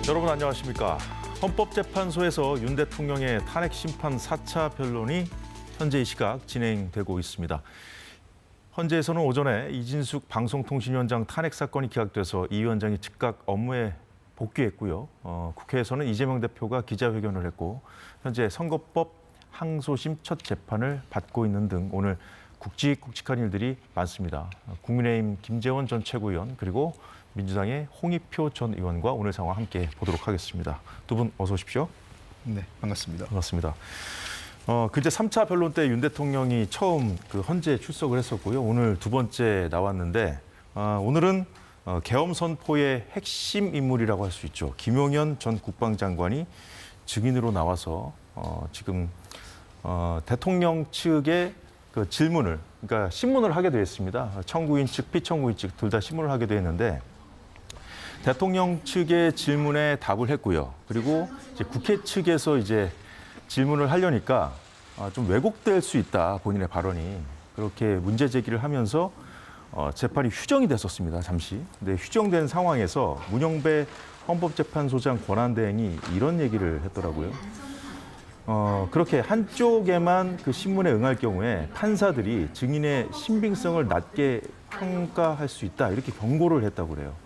여러분 안녕하십니까. 헌법재판소에서 윤 대통령의 탄핵 심판 4차 변론이 현재 이 시각 진행되고 있습니다. 헌재에서는 오전에 이진숙 방송통신위원장 탄핵 사건이 기각돼서 이 위원장이 즉각 업무에 복귀했고요. 국회에서는 이재명 대표가 기자회견을 했고 현재 선거법 항소심 첫 재판을 받고 있는 등 오늘 굵직굵직한 일들이 많습니다. 국민의힘 김재원 전 최고위원 그리고 민주당의 홍익표 전 의원과 오늘 상황 함께 보도록 하겠습니다. 두 분 어서 오십시오. 네, 반갑습니다. 반갑습니다. 그제 3차 변론 때 윤 대통령이 처음 헌재에 출석을 했었고요. 오늘 두 번째 나왔는데 오늘은 계엄 선포의 핵심 인물이라고 할 수 있죠. 김용현 전 국방장관이 증인으로 나와서 지금 대통령 측의 그 질문을, 그러니까 신문을 하게 되었습니다. 청구인 측, 피청구인 측 둘 다 신문을 하게 되었는데 대통령 측의 질문에 답을 했고요. 그리고 이제 국회 측에서 이제 질문을 하려니까 좀 왜곡될 수 있다, 본인의 발언이. 그렇게 문제 제기를 하면서 재판이 휴정이 됐었습니다, 잠시. 근데 휴정된 상황에서 문영배 헌법재판소장 권한대행이 이런 얘기를 했더라고요. 그렇게 한쪽에만 그 신문에 응할 경우에 판사들이 증인의 신빙성을 낮게 평가할 수 있다, 이렇게 경고를 했다고 그래요.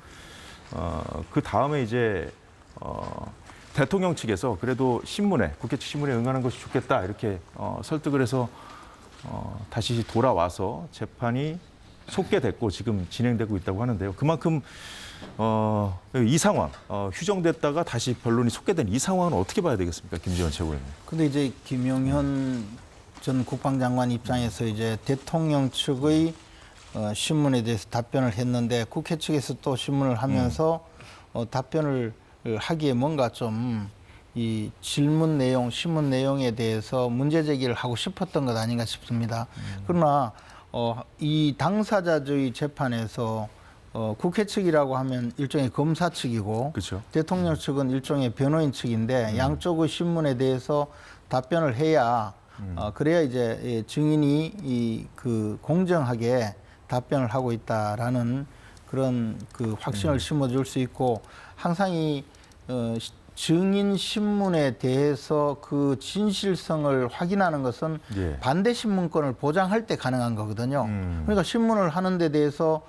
그 다음에 이제 대통령 측에서 그래도 신문에, 국회 측 신문에 응하는 것이 좋겠다, 이렇게 설득을 해서 다시 돌아와서 재판이 속개됐고 지금 진행되고 있다고 하는데요. 그만큼 이 상황, 휴정됐다가 다시 변론이 속개된 이 상황은 어떻게 봐야 되겠습니까, 김재원 최고위원? 근데 이제 김용현 전 국방장관 입장에서 이제 대통령 측의 신문에 대해서 답변을 했는데 국회 측에서 또 신문을 하면서 답변을 하기에 뭔가 좀 이 질문 내용, 신문 내용에 대해서 문제 제기를 하고 싶었던 것 아닌가 싶습니다. 그러나 이 당사자주의 재판에서 국회 측이라고 하면 일종의 검사 측이고 그렇죠. 대통령 측은 일종의 변호인 측인데 양쪽의 신문에 대해서 답변을 해야 그래야 이제 증인이 그 공정하게 답변을 하고 있다라는 그런 그 확신을 심어줄 수 있고 항상 이 증인 신문에 대해서 그 진실성을 확인하는 것은 반대 신문권을 보장할 때 가능한 거거든요. 그러니까 신문을 하는 데 대해서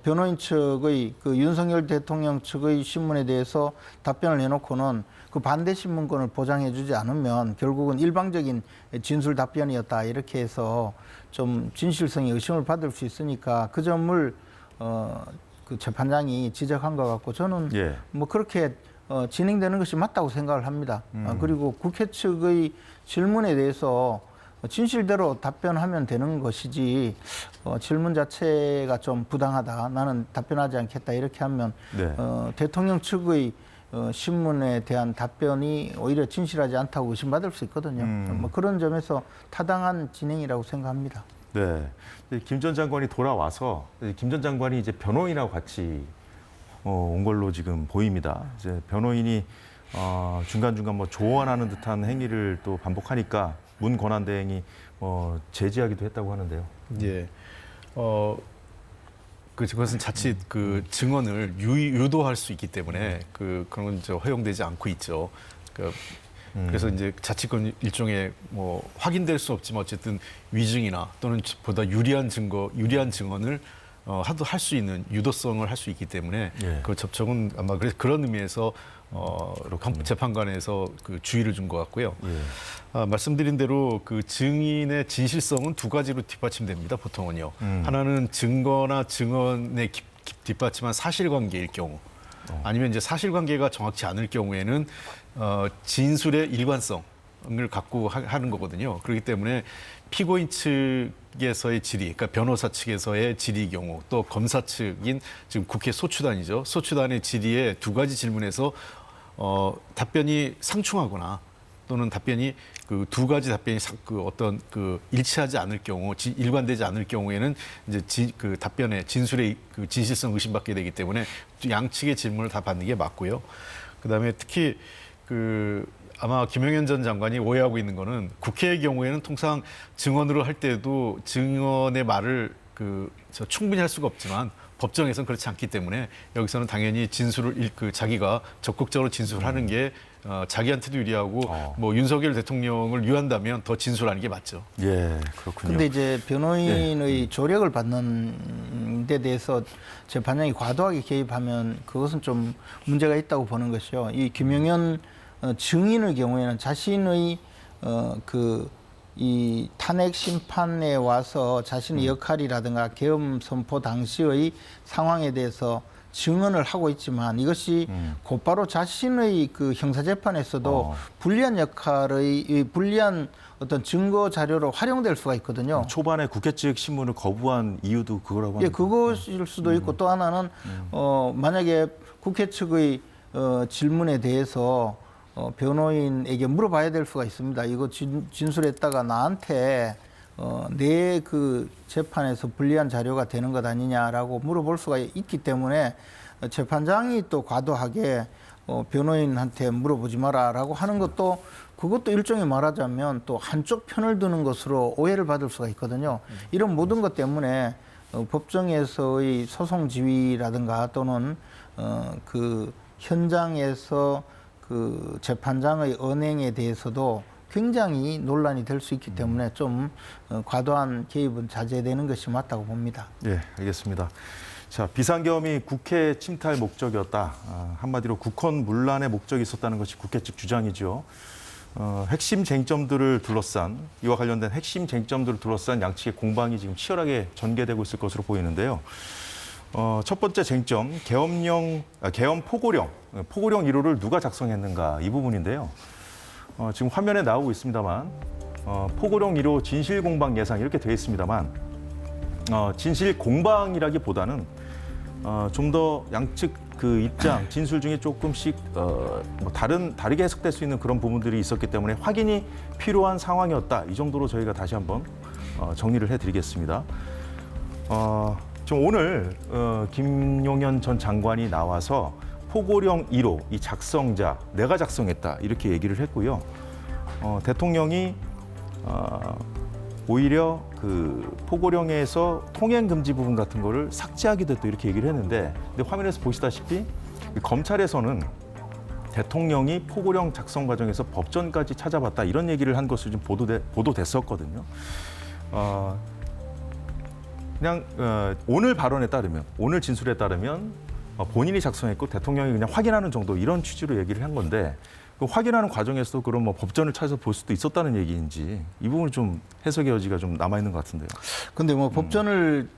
변호인 측의 그 윤석열 대통령 측의 신문에 대해서 답변을 해놓고는 그 반대 신문권을 보장해주지 않으면 결국은 일방적인 진술 답변이었다, 이렇게 해서 좀 진실성에 의심을 받을 수 있으니까 그 점을 그 재판장이 지적한 것 같고 저는 뭐 그렇게 진행되는 것이 맞다고 생각을 합니다. 그리고 국회 측의 질문에 대해서 진실대로 답변하면 되는 것이지 질문 자체가 좀 부당하다, 나는 답변하지 않겠다, 이렇게 하면 대통령 측의 신문에 대한 답변이 오히려 진실하지 않다고 의심받을 수 있거든요. 뭐 그런 점에서 타당한 진행이라고 생각합니다. 네, 김 전 장관이 돌아와서 김 전 장관이 이제 변호인하고 같이 온 걸로 지금 보입니다. 이제 변호인이 중간중간 뭐 조언하는 듯한 행위를 또 반복하니까 문 권한대행이 제지하기도 했다고 하는데요. 예, 그것은 자칫 그 증언을 유도할 수 있기 때문에 그런 건 허용되지 않고 있죠. 그래서 이제 자칫 그건 일종의 뭐 확인될 수 없지만 어쨌든 위증이나 또는 보다 유리한 증언을 할 수 있는 유도성을 할 수 있기 때문에 그 접촉은 아마 그런 의미에서 재판관에서 그 주의를 준 것 같고요. 말씀드린 대로 그 증인의 진실성은 두 가지로 뒷받침됩니다. 보통은요. 하나는 증거나 증언에 뒷받침한 사실관계일 경우, 아니면 이제 사실관계가 정확치 않을 경우에는 진술의 일관성을 갖고 하는 거거든요. 그렇기 때문에 피고인 측에서의 질의, 그러니까 변호사 측에서의 질의 경우, 또 검사 측인 지금 국회 소추단이죠. 소추단의 질의에 두 가지 질문에서 답변이 상충하거나 또는 답변이 그 두 가지 답변이 일치하지 않을 경우, 일관되지 않을 경우에는 이제 그 답변의 진술의 그 진실성 의심받게 되기 때문에 양측의 질문을 다 받는 게 맞고요. 그다음에 특히 아마 김용현 전 장관이 오해하고 있는 거는 국회의 경우에는 통상 증언으로 할 때도 증언의 말을 충분히 할 수가 없지만 법정에서는 그렇지 않기 때문에 여기서는 당연히 자기가 적극적으로 진술하는 게 자기한테도 유리하고 뭐 윤석열 대통령을 위한다면 더 진술하는 게 맞죠. 예, 그렇군요. 근데 이제 변호인의 조력을 받는 데 대해서 재판장이 과도하게 개입하면 그것은 좀 문제가 있다고 보는 것이요. 이 김용현 증인의 경우에는 자신의 이 탄핵 심판에 와서 자신의 역할이라든가 계엄 선포 당시의 상황에 대해서 증언을 하고 있지만 이것이 곧바로 자신의 그 형사 재판에서도 불리한 역할의 불리한 어떤 증거 자료로 활용될 수가 있거든요. 초반에 국회 측 신문을 거부한 이유도 그거라고 합니다. 예, 그것일 수도 있고 또 하나는 만약에 국회 측의 질문에 대해서 변호인에게 물어봐야 될 수가 있습니다. 이거 진술했다가 나한테 내 그 재판에서 불리한 자료가 되는 것 아니냐라고 물어볼 수가 있기 때문에 재판장이 또 과도하게 변호인한테 물어보지 마라라고 하는 것도 그것도 일종의 말하자면 또 한쪽 편을 드는 것으로 오해를 받을 수가 있거든요. 이런 모든 것 때문에 법정에서의 소송 지휘라든가 또는 그 현장에서 그 재판장의 언행에 대해서도 굉장히 논란이 될 수 있기 때문에 좀 과도한 개입은 자제되는 것이 맞다고 봅니다. 예, 알겠습니다. 자, 비상계엄이 국회 침탈 목적이었다. 한마디로 국헌 문란의 목적이 있었다는 것이 국회 측 주장이죠. 핵심 쟁점들을 둘러싼 이와 관련된 핵심 쟁점들을 둘러싼 양측의 공방이 지금 치열하게 전개되고 있을 것으로 보이는데요. 첫 번째 쟁점, 계엄 포고령 1호를 누가 작성했는가 이 부분인데요. 지금 화면에 나오고 있습니다만 포고령 1호 진실 공방 예상 이렇게 되어 있습니다만 진실 공방이라기보다는 좀 더 양측 그 입장, 진술 중에 조금씩 뭐 다르게 해석될 수 있는 그런 부분들이 있었기 때문에 확인이 필요한 상황이었다. 이 정도로 저희가 다시 한번 정리를 해드리겠습니다. 지금 오늘 김용현 전 장관이 나와서 포고령 1호 이 작성자 내가 작성했다 이렇게 얘기를 했고요. 대통령이 오히려 그 포고령에서 통행 금지 부분 같은 거를 삭제하기도 또 이렇게 얘기를 했는데 근데 화면에서 보시다시피 검찰에서는 대통령이 포고령 작성 과정에서 법전까지 찾아봤다 이런 얘기를 한 것으로 좀 보도됐었거든요. 그냥 오늘 발언에 따르면 오늘 진술에 따르면 본인이 작성했고 대통령이 그냥 확인하는 정도 이런 취지로 얘기를 한 건데 그 확인하는 과정에서도 그럼 뭐 법전을 찾아서 볼 수도 있었다는 얘기인지 이 부분이 좀 해석의 여지가 좀 남아 있는 것 같은데요. 근데 뭐 법전을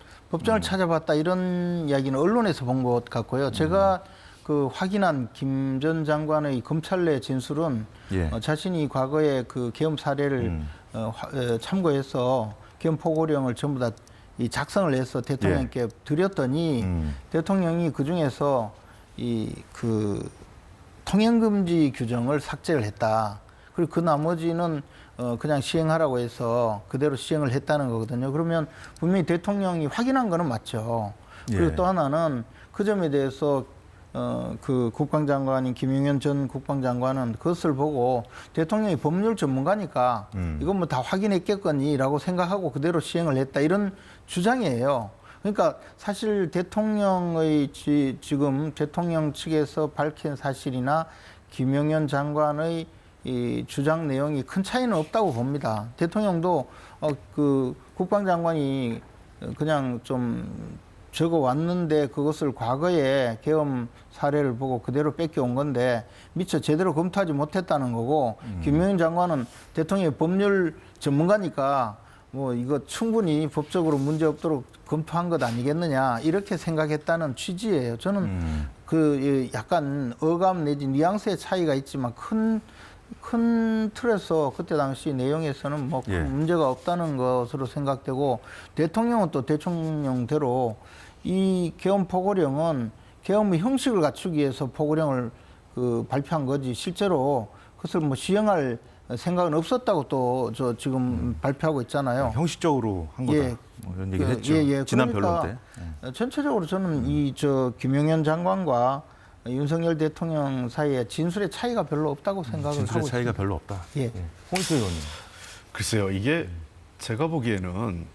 찾아봤다 이런 이야기는 언론에서 본 것 같고요. 제가 그 확인한 김 전 장관의 검찰 내 진술은 자신이 과거에 그 계엄 사례를 참고해서 계엄 포고령을 전부 다 이 작성을 해서 대통령께 드렸더니 대통령이 그 중에서 이 그 통행금지 규정을 삭제를 했다. 그리고 그 나머지는 그냥 시행하라고 해서 그대로 시행을 했다는 거거든요. 그러면 분명히 대통령이 확인한 거는 맞죠. 그리고 또 하나는 그 점에 대해서 그 국방장관인 김용현 전 국방장관은 그것을 보고 대통령이 법률 전문가니까 이건 뭐 다 확인했겠거니라고 생각하고 그대로 시행을 했다 이런 주장이에요. 그러니까 사실 대통령의 지금 대통령 측에서 밝힌 사실이나 김용현 장관의 이 주장 내용이 큰 차이는 없다고 봅니다. 대통령도 그 국방장관이 그냥 좀 적어 왔는데 그것을 과거에 계엄 사례를 보고 그대로 뺏겨온 건데 미처 제대로 검토하지 못했다는 거고 김용현 장관은 대통령이 법률 전문가니까 뭐 이거 충분히 법적으로 문제 없도록 검토한 것 아니겠느냐 이렇게 생각했다는 취지예요. 저는 그 약간 어감 내지 뉘앙스의 차이가 있지만 큰 틀에서 그때 당시 내용에서는 뭐 큰 문제가 없다는 것으로 생각되고 대통령은 또 대통령대로 이 계엄 포고령은 계엄의 형식을 갖추기 위해서 포고령을 발표한 거지 실제로 그것을 뭐 시행할 생각은 없었다고 또 저 지금 발표하고 있잖아요. 형식적으로 한 거다. 뭐 이런 얘기를 했죠. 지난 그러니까 변론 때. 전체적으로 저는 김용현 장관과 윤석열 대통령 사이에 진술의 차이가 별로 없다고 생각을 하고 있습니다. 진술의 차이가 별로 없다. 예. 홍익표 의원님. 글쎄요, 이게 제가 보기에는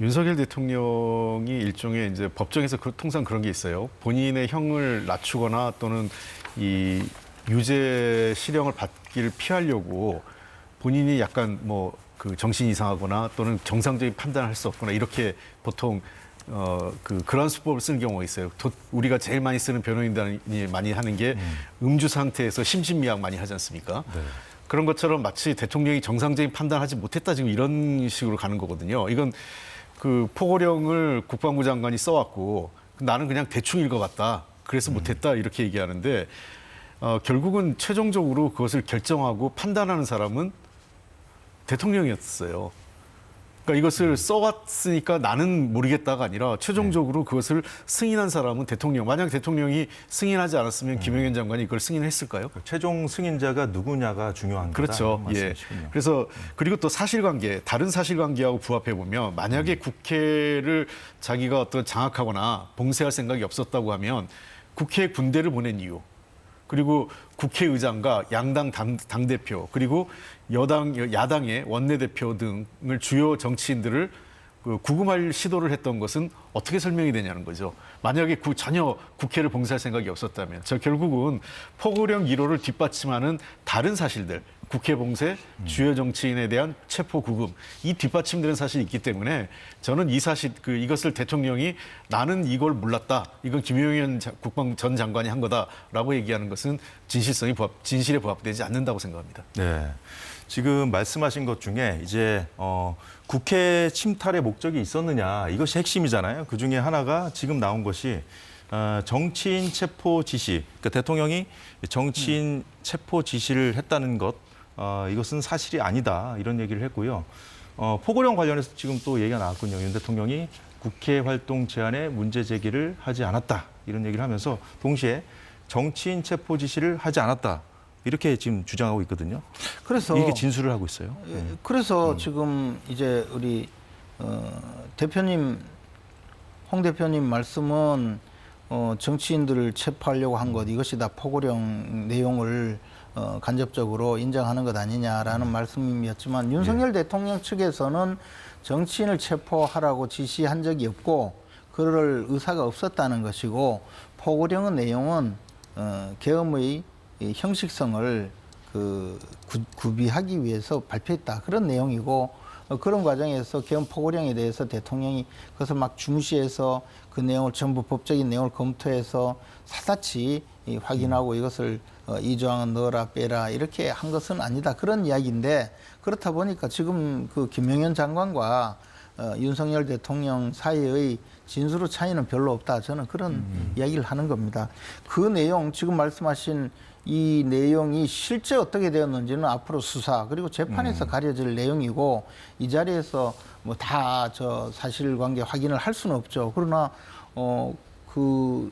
윤석열 대통령이 일종의 이제 법정에서 통상 그런 게 있어요. 본인의 형을 낮추거나 또는 이 유죄 실형을 받기를 피하려고 본인이 약간 뭐 그 정신이 이상하거나 또는 정상적인 판단을 할 수 없거나 이렇게 보통 그런 수법을 쓰는 경우가 있어요. 우리가 제일 많이 쓰는 변호인단이 많이 하는 게 음주 상태에서 심신미약 많이 하지 않습니까? 네. 그런 것처럼 마치 대통령이 정상적인 판단하지 못했다 지금 이런 식으로 가는 거거든요. 이건 그 포고령을 국방부 장관이 써왔고 나는 그냥 대충 읽어봤다. 그래서 못했다 이렇게 얘기하는데 결국은 최종적으로 그것을 결정하고 판단하는 사람은 대통령이었어요. 그러니까 이것을 써왔으니까 나는 모르겠다가 아니라 최종적으로 그것을 승인한 사람은 대통령. 만약 대통령이 승인하지 않았으면 김영현 장관이 이걸 승인했을까요? 최종 승인자가 누구냐가 중요한 거다. 그렇죠. 예. 그래서 그리고 또 사실관계, 다른 사실관계하고 부합해 보면 만약에 국회를 자기가 어떤 장악하거나 봉쇄할 생각이 없었다고 하면 국회에 군대를 보낸 이유. 그리고 국회의장과 양당 당대표 그리고 야당의 원내대표 등을 주요 정치인들을 구금할 시도를 했던 것은 어떻게 설명이 되냐는 거죠. 만약에 전혀 국회를 봉쇄할 생각이 없었다면 결국은 포고령 1호를 뒷받침하는 다른 사실들 국회 봉쇄, 주요 정치인에 대한 체포 구금 이 뒷받침되는 사실이 있기 때문에 저는 이 사실 이것을 대통령이 나는 이걸 몰랐다. 이건 김용현 국방 전 장관이 한 거다라고 얘기하는 것은 진실에 부합되지 않는다고 생각합니다. 네. 지금 말씀하신 것 중에 이제 국회 침탈의 목적이 있었느냐 이것이 핵심이잖아요. 그 중에 하나가 지금 나온 것이 정치인 체포 지시, 그러니까 대통령이 정치인 체포 지시를 했다는 것, 이것은 사실이 아니다 이런 얘기를 했고요. 포고령 관련해서 지금 또 얘기가 나왔군요. 윤 대통령이 국회 활동 제한에 문제 제기를 하지 않았다 이런 얘기를 하면서 동시에 정치인 체포 지시를 하지 않았다. 이렇게 지금 주장하고 있거든요. 그래서 이게 진술을 하고 있어요. 그래서 지금 이제 우리 대표님, 홍 대표님 말씀은 정치인들을 체포하려고 한 것 이것이 다 포고령 내용을 간접적으로 인정하는 것 아니냐라는 말씀이었지만 윤석열 대통령 측에서는 정치인을 체포하라고 지시한 적이 없고 그럴 의사가 없었다는 것이고 포고령 내용은 계엄의 이 형식성을 구비하기 위해서 발표했다 그런 내용이고 그런 과정에서 계엄 포고령에 대해서 대통령이 그것을 막 중시해서 그 내용을 전부 법적인 내용을 검토해서 샅샅이 확인하고 이것을 이 조항은 넣어라 빼라 이렇게 한 것은 아니다 그런 이야기인데 그렇다 보니까 지금 그 김영현 장관과 윤석열 대통령 사이의 진술의 차이는 별로 없다 저는 그런 이야기를 하는 겁니다. 그 내용 지금 말씀하신 이 내용이 실제 어떻게 되었는지는 앞으로 수사 그리고 재판에서 가려질 내용이고 이 자리에서 뭐 다 저 사실관계 확인을 할 수는 없죠. 그러나 그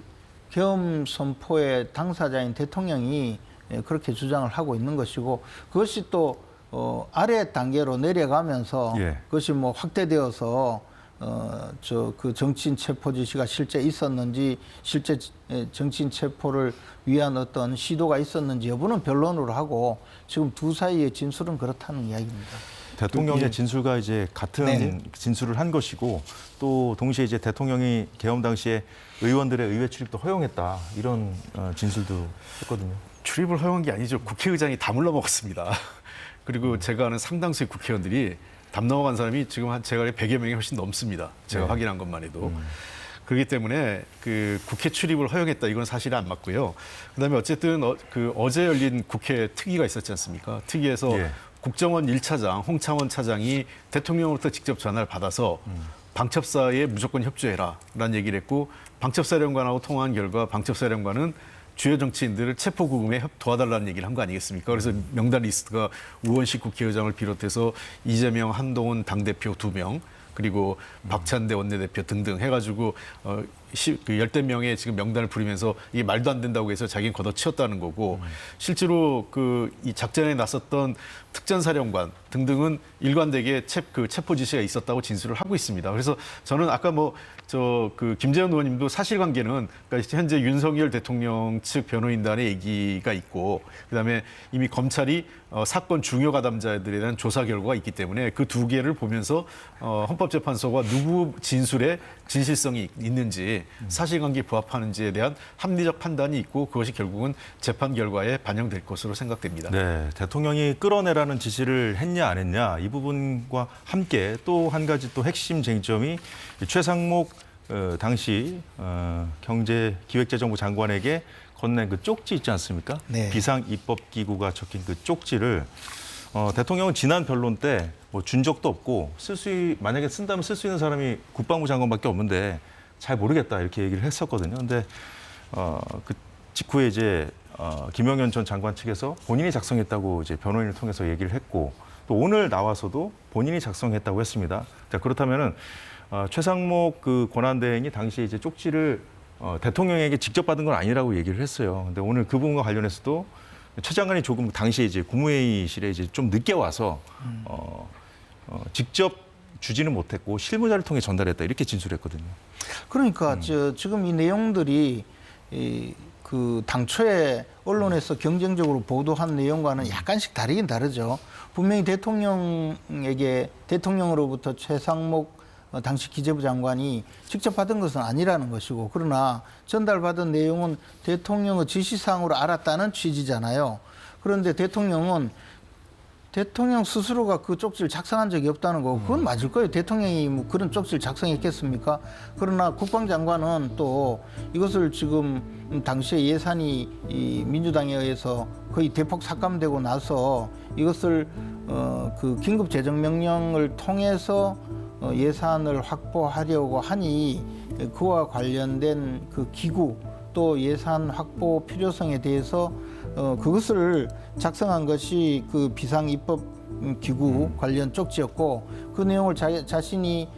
계엄 선포의 당사자인 대통령이 그렇게 주장을 하고 있는 것이고 그것이 또 아래 단계로 내려가면서 그것이 뭐 확대되어서 그 정치인 체포 지시가 실제 있었는지 실제 정치인 체포를 위한 어떤 시도가 있었는지 여부는 변론으로 하고 지금 두 사이의 진술은 그렇다는 이야기입니다. 대통령의 진술과 이제 같은 네네. 진술을 한 것이고 또 동시에 이제 대통령이 계엄 당시에 의원들의 의회 출입도 허용했다 이런 진술도 했거든요. 출입을 허용한 게 아니죠. 국회의장이 다 물러먹었습니다. 그리고 제가 아는 상당수의 국회의원들이 담 넘어간 사람이 지금 한 제가 100여 명이 훨씬 넘습니다. 제가 확인한 것만 해도. 그렇기 때문에 그 국회 출입을 허용했다. 이건 사실이 안 맞고요. 그다음에 어쨌든 어제 열린 국회 특위가 있었지 않습니까? 특위에서 국정원 1차장 홍창원 차장이 대통령으로부터 직접 전화를 받아서 방첩사에 무조건 협조해라라는 얘기를 했고 방첩사령관하고 통화한 결과 방첩사령관은 주요 정치인들을 체포 구금에 도와달라는 얘기를 한 거 아니겠습니까? 그래서 명단 리스트가 우원식 국회의장을 비롯해서 이재명, 한동훈 당대표 2명 그리고 박찬대 원내대표 등등 해가지고 열댓 명의 지금 명단을 부리면서 이게 말도 안 된다고 해서 자기는 걷어치웠다는 거고 실제로 이 작전에 나섰던 특전사령관 등등은 일관되게 체포 지시가 있었다고 진술을 하고 있습니다. 그래서 저는 아까 김재현 의원님도 사실관계는 그러니까 현재 윤석열 대통령 측 변호인단의 얘기가 있고 그다음에 이미 검찰이 사건 중요 가담자들에 대한 조사 결과가 있기 때문에 그 두 개를 보면서 헌법재판소가 누구 진술에 진실성이 있는지 사실관계에 부합하는지에 대한 합리적 판단이 있고 그것이 결국은 재판 결과에 반영될 것으로 생각됩니다. 네, 대통령이 끌어내라는 지시를 했냐 안 했냐 이 부분과 함께 또 한 가지 또 핵심 쟁점이 최상목 당시 경제기획재정부 장관에게 건넨 그 쪽지 있지 않습니까? 네. 비상입법기구가 적힌 그 쪽지를 대통령은 지난 변론 때 뭐 준 적도 없고 만약에 쓴다면 쓸 수 있는 사람이 국방부 장관밖에 없는데 잘 모르겠다 이렇게 얘기를 했었거든요. 근데 그 직후에 이제 김영현 전 장관 측에서 본인이 작성했다고 이제 변호인을 통해서 얘기를 했고 또 오늘 나와서도 본인이 작성했다고 했습니다. 자, 그렇다면은 최상목 그 권한대행이 당시에 이제 쪽지를 대통령에게 직접 받은 건 아니라고 얘기를 했어요. 근데 오늘 그 부분과 관련해서도 최 장관이 조금 당시에 이제 국무회의실에 이제 좀 늦게 와서 직접 주지는 못했고 실무자를 통해 전달했다 이렇게 진술했거든요. 그러니까 지금 이 내용들이 그 당초에 언론에서 경쟁적으로 보도한 내용과는 약간씩 다르긴 다르죠. 분명히 대통령으로부터 최상목 당시 기재부 장관이 직접 받은 것은 아니라는 것이고, 그러나 전달받은 내용은 대통령의 지시사항으로 알았다는 취지잖아요. 그런데 대통령 스스로가 그 쪽지를 작성한 적이 없다는 거, 그건 맞을 거예요. 대통령이 뭐 그런 쪽지를 작성했겠습니까? 그러나 국방장관은 또 이것을 지금 당시에 예산이 이 민주당에 의해서 거의 대폭 삭감되고 나서 이것을 그 긴급 재정 명령을 통해서 예산을 확보하려고 하니 그와 관련된 그 기구 또 예산 확보 필요성에 대해서 그것을 작성한 것이 그 비상입법 기구 관련 쪽지였고, 그 내용을 자신이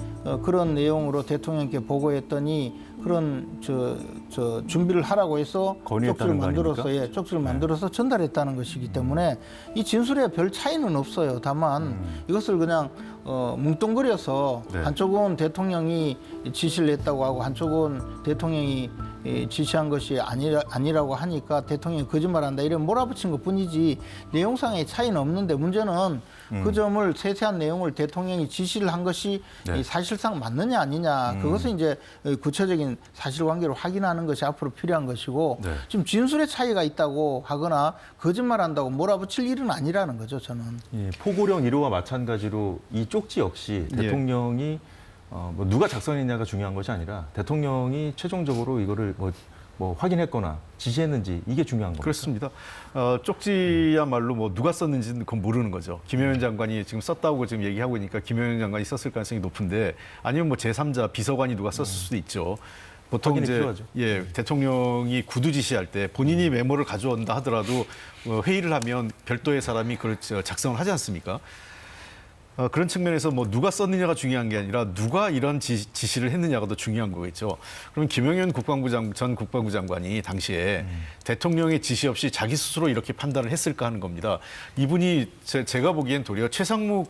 그런 내용으로 대통령께 보고했더니 그런 준비를 하라고 해서 쪽지를 만들어서 쪽지를 만들어서 전달했다는 것이기 때문에 이 진술에 별 차이는 없어요. 다만 이것을 그냥 뭉뚱그려서 한쪽은 대통령이 지시를 했다고 하고 한쪽은 대통령이 지시한 것이 아니라고 하니까 대통령이 거짓말한다 이런 몰아붙인 것뿐이지 내용상의 차이는 없는데, 문제는 그 점을 세세한 내용을 대통령이 지시를 한 것이 사실상 맞느냐 아니냐, 그것은 이제 구체적인 사실관계를 확인하는 것이 앞으로 필요한 것이고, 지금 진술의 차이가 있다고 하거나 거짓말한다고 몰아붙일 일은 아니라는 거죠, 저는. 예, 포고령 1호와 마찬가지로 이 쪽지 역시 대통령이 뭐 누가 작성했냐가 중요한 것이 아니라 대통령이 최종적으로 이거를 뭐 확인했거나 지시했는지 이게 중요한 겁니다. 그렇습니다. 쪽지야말로 뭐 누가 썼는지는 그건 모르는 거죠. 김영현 장관이 지금 썼다고 지금 얘기하고 있으니까 김영현 장관이 썼을 가능성이 높은데, 아니면 뭐 제3자 비서관이 누가 썼을 수도 있죠. 보통 이제 필요하죠. 대통령이 구두 지시할 때 본인이 메모를 가져온다 하더라도 회의를 하면 별도의 사람이 그걸 작성을 하지 않습니까? 그런 측면에서 뭐 누가 썼느냐가 중요한 게 아니라 누가 이런 지시를 했느냐가 더 중요한 거겠죠. 그럼 김영현 전 국방부 장관이 당시에 대통령의 지시 없이 자기 스스로 이렇게 판단을 했을까 하는 겁니다. 이분이 제가 보기엔 도리어 최상목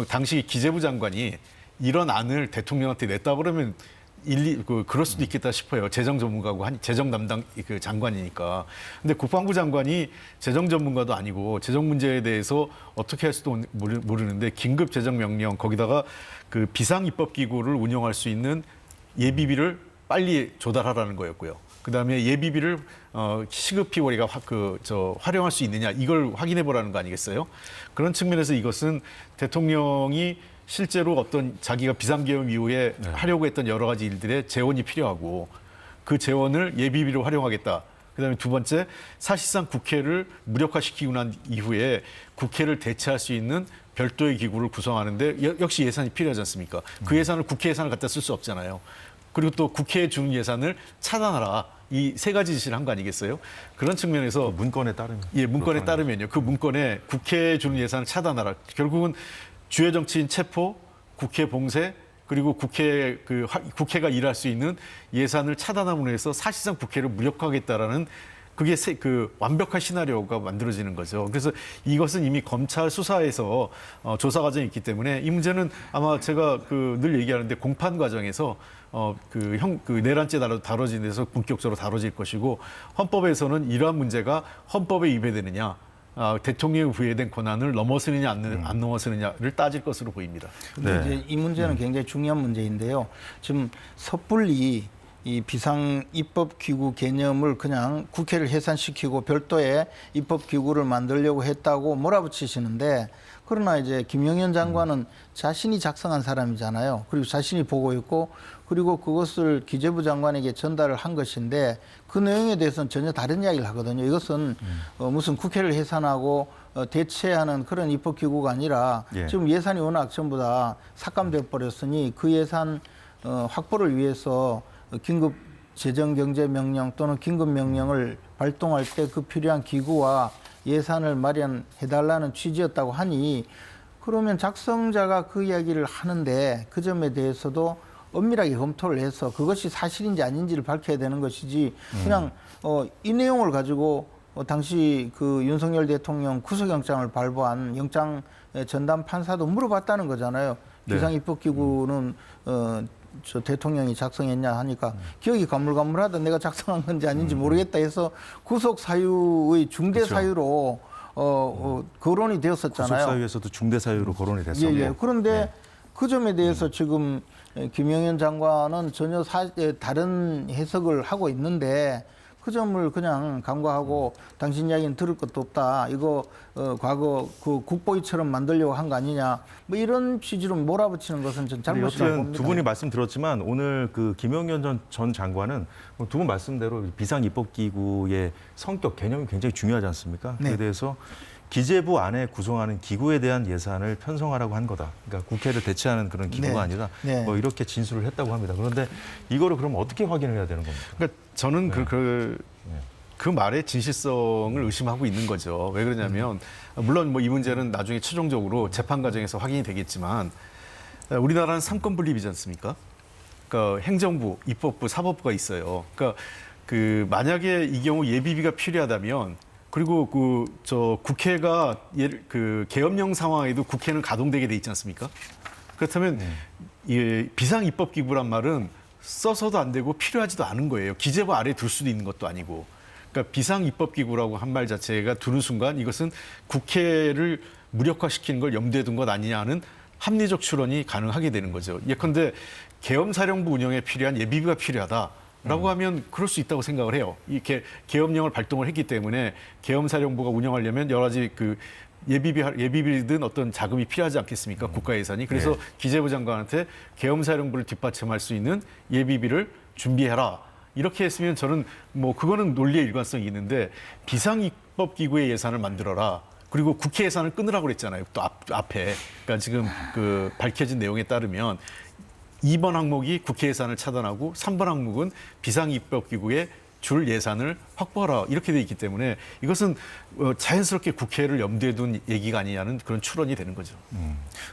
당시 기재부 장관이 이런 안을 대통령한테 냈다 그러면 그럴 수도 있겠다 싶어요. 재정 전문가고 재정 담당 그 장관이니까. 근데 국방부 장관이 재정 전문가도 아니고 재정 문제에 대해서 어떻게 할 수도 모르는데 긴급 재정 명령 거기다가 그 비상입법 기구를 운영할 수 있는 예비비를 빨리 조달하라는 거였고요. 그다음에 예비비를 시급히 우리가 활용할 수 있느냐 이걸 확인해 보라는 거 아니겠어요? 그런 측면에서 이것은 대통령이 실제로 어떤 자기가 비상계엄 이후에 하려고 했던 여러 가지 일들의 재원이 필요하고 그 재원을 예비비로 활용하겠다. 그다음에 두 번째, 사실상 국회를 무력화시키고 난 이후에 국회를 대체할 수 있는 별도의 기구를 구성하는데 역시 예산이 필요하지 않습니까? 그 예산을 국회 예산을 갖다 쓸 수 없잖아요. 그리고 또 국회에 주는 예산을 차단하라. 이 세 가지 지시를 한 거 아니겠어요? 그런 측면에서 문건에 따르면 문건에 따르면요. 그 문건에 국회에 주는 예산을 차단하라. 결국은 주요 정치인 체포, 국회 봉쇄, 그리고 국회가 일할 수 있는 예산을 차단함으로 해서 사실상 국회를 무력화하겠다라는 그게 그 완벽한 시나리오가 만들어지는 거죠. 그래서 이것은 이미 검찰 수사에서 조사 과정이 있기 때문에 이 문제는 아마 제가 늘 얘기하는데 공판 과정에서 그 내란죄 다뤄진 데서 본격적으로 다뤄질 것이고 헌법에서는 이러한 문제가 헌법에 위배되느냐 대통령이 부여된 권한을 넘어서느냐 안 넘어서느냐를 따질 것으로 보입니다. 근데 네. 이제 이 문제는 굉장히 중요한 문제인데요. 지금 섣불리 이 비상 입법 기구 개념을 그냥 국회를 해산시키고 별도의 입법 기구를 만들려고 했다고 몰아붙이시는데, 그러나 이제 김영현 장관은 자신이 작성한 사람이잖아요. 그리고 자신이 보고 있고, 그리고 그것을 기재부 장관에게 전달을 한 것인데 그 내용에 대해서는 전혀 다른 이야기를 하거든요. 이것은 무슨 국회를 해산하고 대체하는 그런 입법 기구가 아니라 예. 지금 예산이 워낙 전부 다 삭감돼 버렸으니 그 예산 확보를 위해서 긴급 재정경제명령 또는 긴급명령을 발동할 때 그 필요한 기구와 예산을 마련해달라는 취지였다고 하니, 그러면 작성자가 그 이야기를 하는데 그 점에 대해서도 엄밀하게 검토를 해서 그것이 사실인지 아닌지를 밝혀야 되는 것이지, 그냥 이 내용을 가지고 당시 그 윤석열 대통령 구속영장을 발부한 영장 전담 판사도 물어봤다는 거잖아요. 네. 비상입법기구는 저 대통령이 작성했냐 하니까 기억이 가물가물하다, 내가 작성한 건지 아닌지 모르겠다 해서 구속 사유의 중대 그렇죠. 사유로 거론이 되었었잖아요. 구속 사유에서도 중대 사유로 거론이 됐었고. 예. 그런데 네. 그 점에 대해서 지금 김영현 장관은 전혀 다른 해석을 하고 있는데, 그 점을 그냥 간과하고 당신 이야기는 들을 것도 없다, 이거 과거 그 국보위처럼 만들려고 한 거 아니냐, 뭐 이런 취지로 몰아붙이는 것은 전 잘못이라고 여튼 봅니다. 두 분이 말씀 들었지만 오늘 그 김영현 전 장관은 두 분 말씀대로 비상입법기구의 성격, 개념이 굉장히 중요하지 않습니까? 네. 그에 대해서 기재부 안에 구성하는 기구에 대한 예산을 편성하라고 한 거다. 그러니까 국회를 대체하는 그런 기구가 네. 아니라 네. 뭐 이렇게 진술을 했다고 합니다. 그런데 이거를 그럼 어떻게 확인을 해야 되는 겁니까? 그러니까 저는 그 말의 진실성을 의심하고 있는 거죠. 왜 그러냐면 물론 뭐 이 문제는 나중에 최종적으로 재판 과정에서 확인이 되겠지만 우리나라는 삼권 분립이지 않습니까? 그러니까 행정부, 입법부, 사법부가 있어요. 그러니까 그 만약에 이 경우 예비비가 필요하다면, 그리고 국회가 그 계엄령 상황에도 국회는 가동되게 돼 있지 않습니까? 그렇다면 이 비상입법기구란 말은 써서도 안 되고 필요하지도 않은 거예요. 기재부 아래에 둘 수도 있는 것도 아니고. 그러니까 비상입법기구라고 한 말 자체가 두는 순간 이것은 국회를 무력화시키는 걸 염두에 둔 것 아니냐는 합리적 추론이 가능하게 되는 거죠. 예컨대 계엄사령부 운영에 필요한 예비비가 필요하다라고 하면 그럴 수 있다고 생각을 해요. 이렇게 계엄령을 발동을 했기 때문에 계엄사령부가 운영하려면 여러 가지 그 예비비든 어떤 자금이 필요하지 않겠습니까? 국가 예산이. 그래서 기재부 장관한테 계엄사령부를 뒷받침할 수 있는 예비비를 준비해라. 이렇게 했으면 저는 뭐 그거는 논리의 일관성이 있는데, 비상입법기구의 예산을 만들어라. 그리고 국회 예산을 끊으라고 그랬잖아요. 또 앞에. 그러니까 지금 그 밝혀진 내용에 따르면 2번 항목이 국회 예산을 차단하고 3번 항목은 비상입법기구에 줄 예산을 확보하라, 이렇게 돼 있기 때문에 이것은 자연스럽게 국회를 염두에 둔 얘기가 아니냐는 그런 추론이 되는 거죠.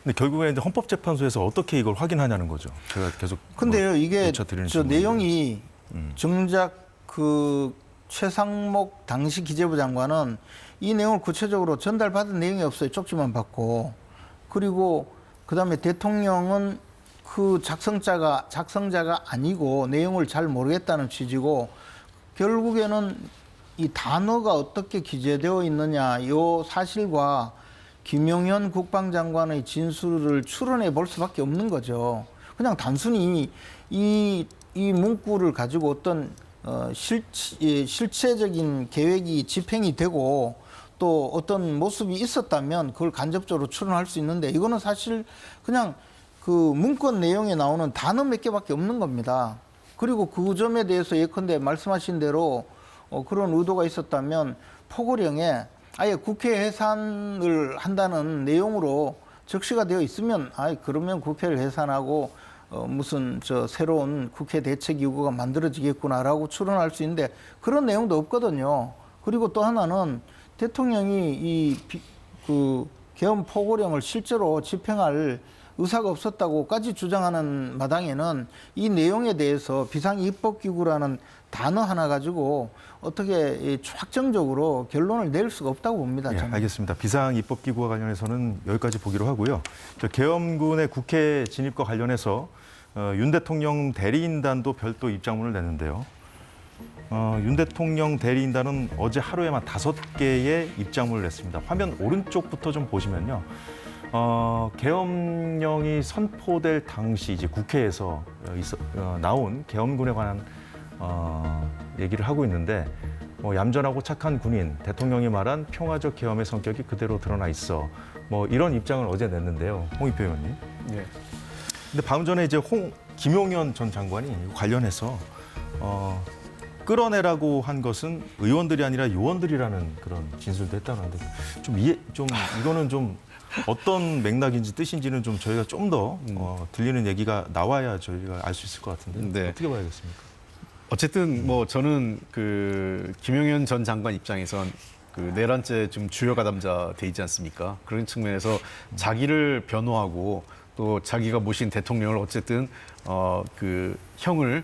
근데 결국에 이제 헌법재판소에서 어떻게 이걸 확인하냐는 거죠. 제가 계속. 근데요, 이게 여쭤드리는 저 질문인데. 내용이 정작 그 최상목 당시 기재부 장관은 이 내용을 구체적으로 전달받은 내용이 없어요. 쪽지만 받고. 그리고 그다음에 대통령은 그 작성자가 아니고 내용을 잘 모르겠다는 취지고, 결국에는 이 단어가 어떻게 기재되어 있느냐, 이 사실과 김용현 국방장관의 진술을 추론해 볼 수밖에 없는 거죠. 그냥 단순히 이 문구를 가지고 어떤 실체적인 계획이 집행이 되고 또 어떤 모습이 있었다면 그걸 간접적으로 추론할 수 있는데, 이거는 사실 그냥 그 문건 내용에 나오는 단어 몇 개밖에 없는 겁니다. 그리고 그 점에 대해서 예컨대 말씀하신 대로 그런 의도가 있었다면 포고령에 아예 국회 해산을 한다는 내용으로 적시가 되어 있으면, 그러면 국회를 해산하고 무슨 새로운 국회 대책기구가 만들어지겠구나라고 추론할 수 있는데 그런 내용도 없거든요. 그리고 또 하나는 대통령이 그 계엄 포고령을 실제로 집행할 의사가 없었다고까지 주장하는 마당에는 이 내용에 대해서 비상입법기구라는 단어 하나 가지고 어떻게 확정적으로 결론을 내릴 수가 없다고 봅니다. 예, 저는. 알겠습니다. 비상입법기구와 관련해서는 여기까지 보기로 하고요. 계엄군의 국회 진입과 관련해서 윤 대통령 대리인단도 별도 입장문을 냈는데요. 윤 대통령 대리인단은 어제 하루에만 5개의 입장문을 냈습니다. 화면 오른쪽부터 좀 보시면요. 계엄령이 선포될 당시 이제 국회에서 나온 계엄군에 관한 얘기를 하고 있는데 얌전하고 착한 군인, 대통령이 말한 평화적 계엄의 성격이 그대로 드러나 있어. 이런 입장을 어제 냈는데요. 홍익표 의원님. 네. 근데 방금 전에 이제 김용현 전 장관이 관련해서 끌어내라고 한 것은 의원들이 아니라 요원들이라는 그런 진술도 했다는데 이거는 좀 어떤 맥락인지 뜻인지는 좀 저희가 좀 더 들리는 얘기가 나와야 저희가 알 수 있을 것 같은데 네. 어떻게 봐야겠습니까? 어쨌든 저는 그 김용현 전 장관 입장에선 그 내란죄 좀 주요 가담자 돼 있지 않습니까? 그런 측면에서 자기를 변호하고 또 자기가 모신 대통령을 어쨌든 그 형을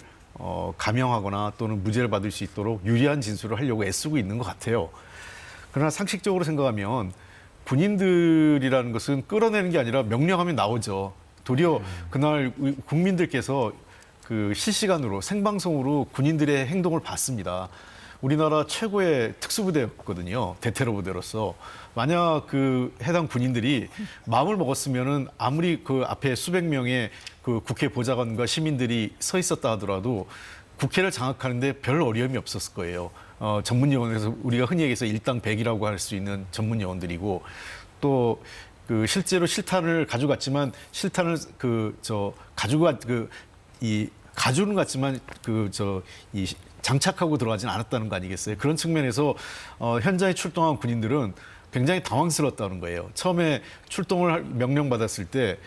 감형하거나 또는 무죄를 받을 수 있도록 유리한 진술을 하려고 애쓰고 있는 것 같아요. 그러나 상식적으로 생각하면 군인들이라는 것은 끌어내는 게 아니라 명령하면 나오죠. 도리어 그날 국민들께서 그 실시간으로 생방송으로 군인들의 행동을 봤습니다. 우리나라 최고의 특수부대였거든요. 대테러 부대로서. 만약 그 해당 군인들이 마음을 먹었으면은 아무리 그 앞에 수백 명의 그 국회 보좌관과 시민들이 서 있었다 하더라도 국회를 장악하는데 별 어려움이 없었을 거예요. 전문 요원에서 우리가 흔히 얘기해서 일당 100이라고 할 수 있는 전문 요원들이고 또 그 실제로 실탄을 가져갔지만 실탄을 가져는 갔지만 이 장착하고 들어가진 않았다는 거 아니겠어요? 그런 측면에서 현장에 출동한 군인들은 굉장히 당황스러웠다는 거예요. 처음에 출동을 명령받았을 때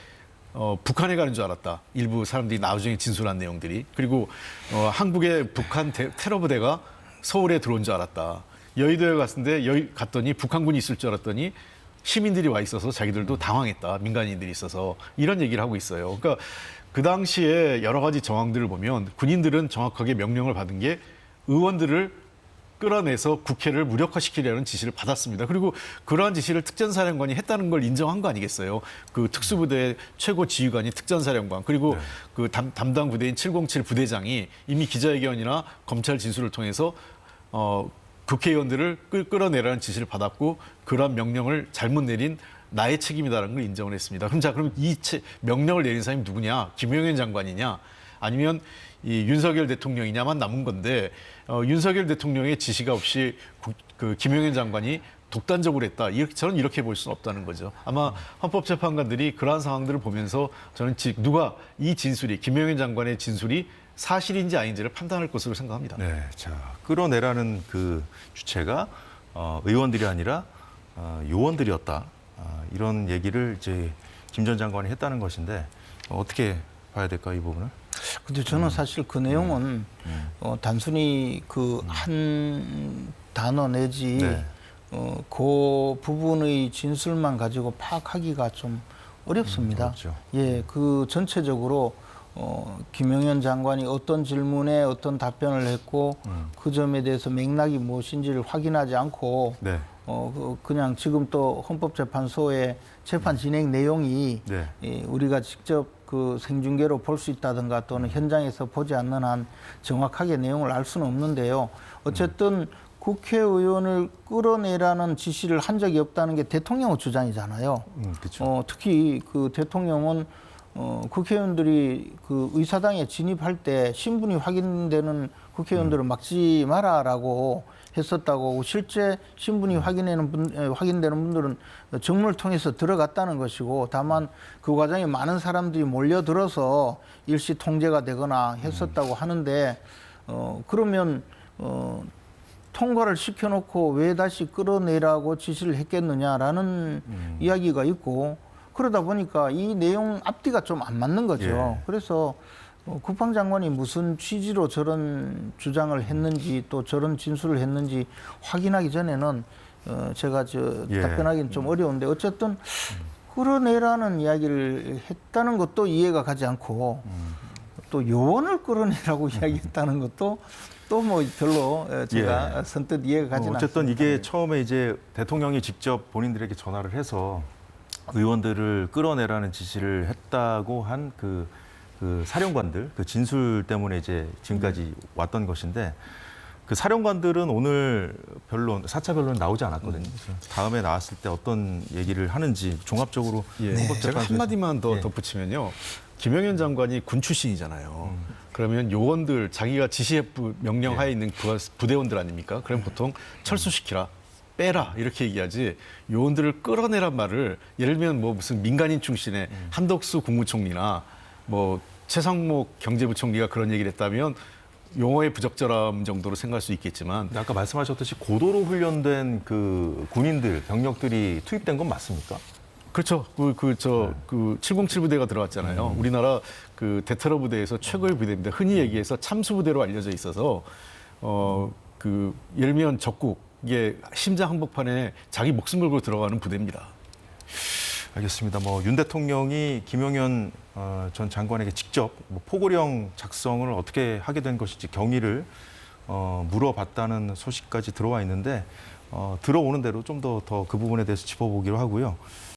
북한에 가는 줄 알았다. 일부 사람들이 나중에 진술한 내용들이. 그리고 한국의 북한 테러 부대가 서울에 들어온 줄 알았다. 여의도에 갔더니 북한군이 있을 줄 알았더니 시민들이 와 있어서 자기들도 당황했다. 민간인들이 있어서 이런 얘기를 하고 있어요. 그러니까 그 당시에 여러 가지 정황들을 보면 군인들은 정확하게 명령을 받은 게 의원들을 끌어내서 국회를 무력화시키려는 지시를 받았습니다. 그리고 그러한 지시를 특전사령관이 했다는 걸 인정한 거 아니겠어요? 그 특수부대 최고 지휘관이 특전사령관 그리고 그 담당 부대인 707 부대장이 이미 기자회견이나 검찰 진술을 통해서 국회의원들을 끌어내라는 지시를 받았고 그러한 명령을 잘못 내린 나의 책임이다라는 걸 인정을 했습니다. 그럼 이 명령을 내린 사람이 누구냐? 김용현 장관이냐? 아니면 이 윤석열 대통령이냐만 남은 건데 윤석열 대통령의 지시가 없이 그 김용현 장관이 독단적으로 했다. 저는 이렇게 볼 수는 없다는 거죠. 아마 헌법재판관들이 그러한 상황들을 보면서 저는 누가 이 진술이 김용현 장관의 진술이 사실인지 아닌지를 판단할 것으로 생각합니다. 네, 자 끌어내라는 그 주체가 의원들이 아니라 요원들이었다. 이런 얘기를 이제 김 전 장관이 했다는 것인데 어떻게 봐야 될까 이 부분을? 근데 저는 사실 그 내용은 단순히 그 한 단어 내지 네. 그 부분의 진술만 가지고 파악하기가 좀 어렵습니다. 어렵죠. 예, 그 전체적으로 김용현 장관이 어떤 질문에 어떤 답변을 했고 그 점에 대해서 맥락이 무엇인지를 확인하지 않고 네. 그냥 지금 또 헌법재판소의 재판 진행 내용이 네. 우리가 직접 그 생중계로 볼 수 있다든가 또는 현장에서 보지 않는 한 정확하게 내용을 알 수는 없는데요. 어쨌든 국회의원을 끌어내라는 지시를 한 적이 없다는 게 대통령의 주장이잖아요. 그렇죠. 특히 그 대통령은 국회의원들이 그 의사당에 진입할 때 신분이 확인되는 국회의원들을 막지 마라라고 했었다고 실제 신분이 확인되는 분들은 정문을 통해서 들어갔다는 것이고 다만 그 과정에 많은 사람들이 몰려들어서 일시 통제가 되거나 했었다고 하는데 그러면 통과를 시켜놓고 왜 다시 끌어내라고 지시를 했겠느냐라는 이야기가 있고 그러다 보니까 이 내용 앞뒤가 좀 안 맞는 거죠. 예. 그래서 국방장관이 무슨 취지로 저런 주장을 했는지 또 저런 진술을 했는지 확인하기 전에는 제가 예. 답변하기는 좀 어려운데 어쨌든 끌어내라는 이야기를 했다는 것도 이해가 가지 않고 또 요원을 끌어내라고 이야기했다는 것도 또 뭐 별로 제가 선뜻 이해가 가지 않습니다. 어쨌든 이게 처음에 이제 대통령이 직접 본인들에게 전화를 해서 의원들을 끌어내라는 지시를 했다고 한 그 사령관들 그 진술 때문에 이제 지금까지 왔던 것인데 그 사령관들은 오늘 변론 4차 변론 나오지 않았거든요. 다음에 나왔을 때 어떤 얘기를 하는지 종합적으로 제가 헌법재판소에서 한마디만 더 덧붙이면요. 김영현 장관이 군 출신이잖아요. 그러면 요원들 자기가 지시 명령하에 있는 부대원들 아닙니까? 그럼 보통 철수시키라. 빼라 이렇게 얘기하지 요원들을 끌어내란 말을 예를 들면 뭐 무슨 민간인 출신의 한덕수 국무총리나 뭐 최상목 경제부총리가 그런 얘기를 했다면 용어의 부적절함 정도로 생각할 수 있겠지만 아까 말씀하셨듯이 고도로 훈련된 그 군인들 병력들이 투입된 건 맞습니까? 그렇죠. 그 707 부대가 들어왔잖아요. 우리나라 그 대테러 부대에서 최고의 부대입니다. 흔히 얘기해서 참수 부대로 알려져 있어서 그 예를 들면 적국의 심장 한복판에 자기 목숨 걸고 들어가는 부대입니다. 알겠습니다. 뭐 윤 대통령이 김용현 전 장관에게 직접 뭐 포고령 작성을 어떻게 하게 된 것인지 경위를 물어봤다는 소식까지 들어와 있는데 들어오는 대로 좀 더 그 부분에 대해서 짚어보기로 하고요.